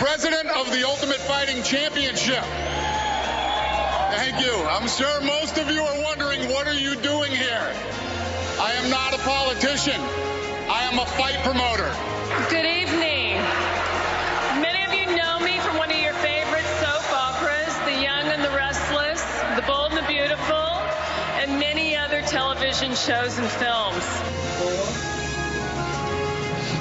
president of the Ultimate Fighting Championship. Thank you. I'm sure most of you are wondering, what are you doing here? I am not a politician. I am a fight promoter. Good evening. Many of you know me from one of your favorite soap operas, The Young and the Restless, The Bold and the Beautiful, and many other television shows and films.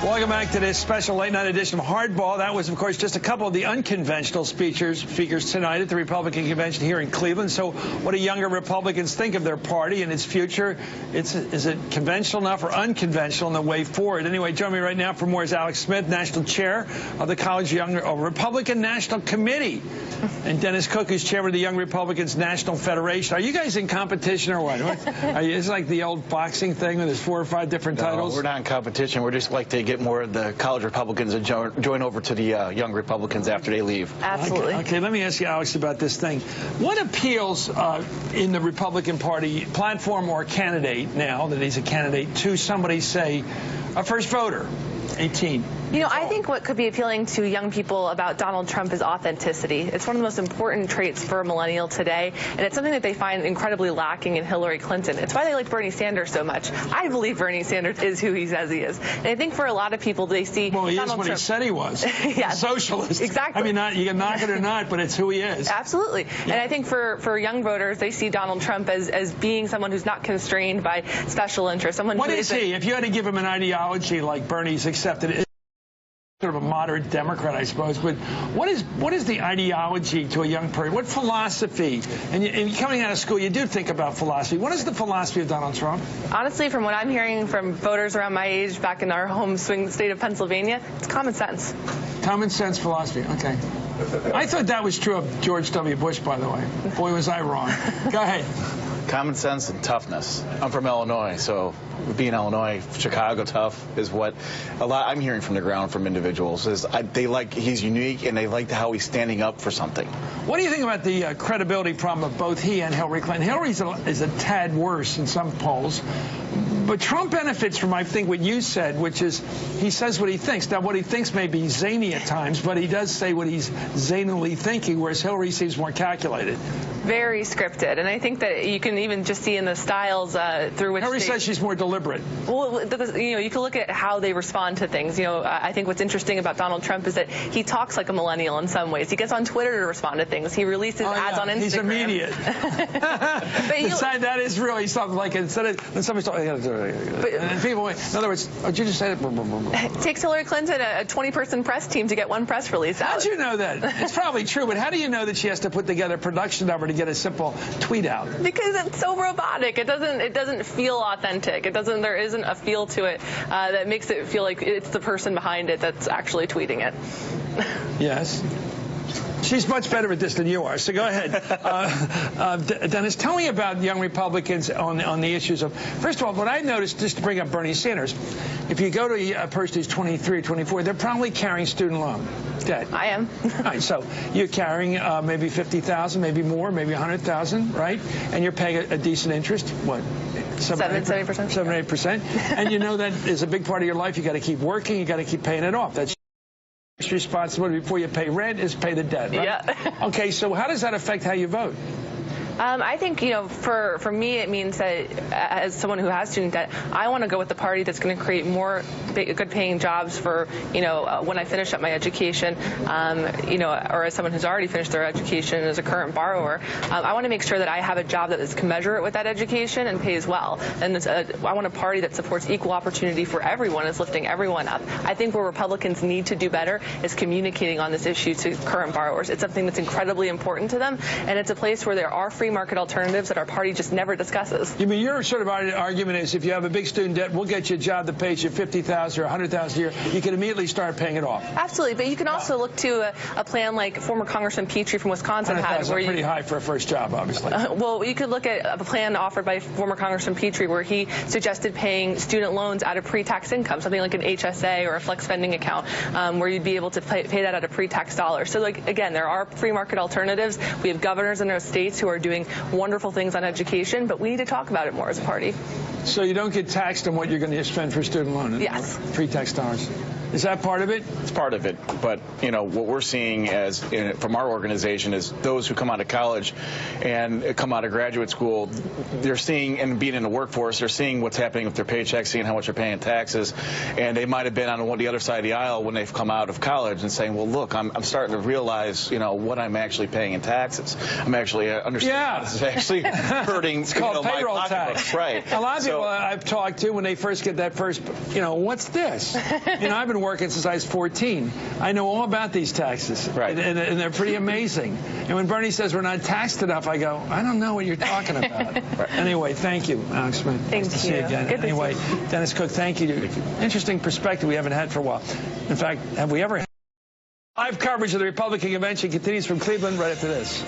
Welcome back to this special late-night edition of Hardball. That was, of course, just a couple of the unconventional speakers tonight at the Republican convention here in Cleveland. So what do younger Republicans think of their party and its future? Is it conventional enough or unconventional in the way forward? Anyway, join me right now for more is Alex Smith, National Chair of the College Young Republican National Committee, and Dennis Cook, who's Chairman of the Young Republicans National Federation. Are you guys in competition or what? It's like the old boxing thing where there's 4 or 5 different titles? We're not in competition. We're just like to get more of the college Republicans to join over to the young Republicans after they leave. Absolutely. Okay, let me ask you, Alex, about this thing. What appeals in the Republican Party platform or candidate, now that he's a candidate, to somebody, say, a first voter, 18? You know, I think what could be appealing to young people about Donald Trump is authenticity. It's one of the most important traits for a millennial today, and it's something that they find incredibly lacking in Hillary Clinton. It's why they like Bernie Sanders so much. I believe Bernie Sanders is who he says he is. And I think for a lot of people, they see Well, he Donald is what Trump. He said he was. Yes. A socialist. Exactly. I mean, you can knock it or not, but it's who he is. Absolutely. Yeah. And I think for young voters, they see Donald Trump as being someone who's not constrained by special interests. Someone What who is he? If you had to give him an ideology like Bernie's accepted, sort of a moderate Democrat, I suppose, but what is the ideology to a young person? What philosophy? And you coming out of school, you do think about philosophy. What is the philosophy of Donald Trump? Honestly, from what I'm hearing from voters around my age back in our home swing state of Pennsylvania, it's common sense. Common sense philosophy. Okay. I thought that was true of George W. Bush, by the way. Boy, was I wrong. Go ahead. Common sense and toughness. I'm from Illinois, so being Illinois, Chicago tough is what a lot I'm hearing from the ground from individuals is they like he's unique and they like how he's standing up for something. What do you think about the credibility problem of both he and Hillary Clinton? Hillary is a tad worse in some polls, but Trump benefits from, I think, what you said, which is he says what he thinks. Now, what he thinks may be zany at times, but he does say what he's zanily thinking, whereas Hillary seems more calculated. Very scripted, and I think that you can even just see in the styles through which Hillary says she's more deliberate. Well, you know, you can look at how they respond to things. You know, I think what's interesting about Donald Trump is that he talks like a millennial in some ways. He gets on Twitter to respond to things. He releases ads on Instagram. He's immediate. But that is really something like instead of when somebody's talking, and people. In other words, you just said it. It takes Hillary Clinton a 20-person press team to get one press release out. How'd you know that? It's probably true, but how do you know that she has to put together a production number to get a simple tweet out? Because it's so robotic. It doesn't feel authentic. There isn't a feel to it that makes it feel like it's the person behind it that's actually tweeting it. Yes. She's much better at this than you are, so go ahead. Dennis, tell me about young Republicans on the issues of, first of all, what I noticed, just to bring up Bernie Sanders, if you go to a person who's 23 or 24, they're probably carrying student loan debt. I am. All right, so you're carrying maybe $50,000, maybe more, maybe $100,000, right? And you're paying a decent interest, what? 7-8%. 7-8%. And you know that is a big part of your life. You got to keep working. You got to keep paying it off. That's your responsibility before you pay rent is pay the debt, right? Yeah. Okay, so how does that affect how you vote? I think, you know, for me, it means that as someone who has student debt, I want to go with the party that's going to create more good-paying jobs for, you know, when I finish up my education, you know, or as someone who's already finished their education as a current borrower. I want to make sure that I have a job that is commensurate with that education and pays well. And I want a party that supports equal opportunity for everyone, is lifting everyone up. I think where Republicans need to do better is communicating on this issue to current borrowers. It's something that's incredibly important to them, and it's a place where there are free market alternatives that our party just never discusses. You mean your sort of argument is if you have a big student debt, we'll get you a job that pays you $50,000 or $100,000 a year. You can immediately start paying it off. Absolutely, but you can also look to a plan like former Congressman Petrie from Wisconsin had, where pretty high for a first job, obviously. Well, you could look at a plan offered by former Congressman Petrie where he suggested paying student loans out of pre-tax income, something like an HSA or a flex spending account, where you'd be able to pay that out of pre-tax dollars. So, like, again, there are free market alternatives. We have governors in our states who are doing wonderful things on education, but we need to talk about it more as a party. So you don't get taxed on what you're going to spend for student loan? Yes. Pre-tax dollars. Is that part of it? It's part of it. But, you know, what we're seeing from our organization is those who come out of college and come out of graduate school, they're seeing, and being in the workforce, they're seeing what's happening with their paychecks, seeing how much they're paying in taxes. And they might have been on the other side of the aisle when they've come out of college and saying, well, look, I'm starting to realize, you know, what I'm actually paying in taxes. I'm actually understanding how this is actually hurting. It's called payroll tax. Right. A lot of people I've talked to, when they first get that first, you know, what's this? You know, I've been working since I was 14. I know all about these taxes, right. and they're pretty amazing. And when Bernie says we're not taxed enough, I go, I don't know what you're talking about. Right. Anyway, thank you, Alex Smith. Thank nice to you. see you again. Good anyway, to see you. Dennis Cook, thank you. Interesting perspective we haven't had for a while. In fact, have we ever had? Live coverage of the Republican convention continues from Cleveland right after this.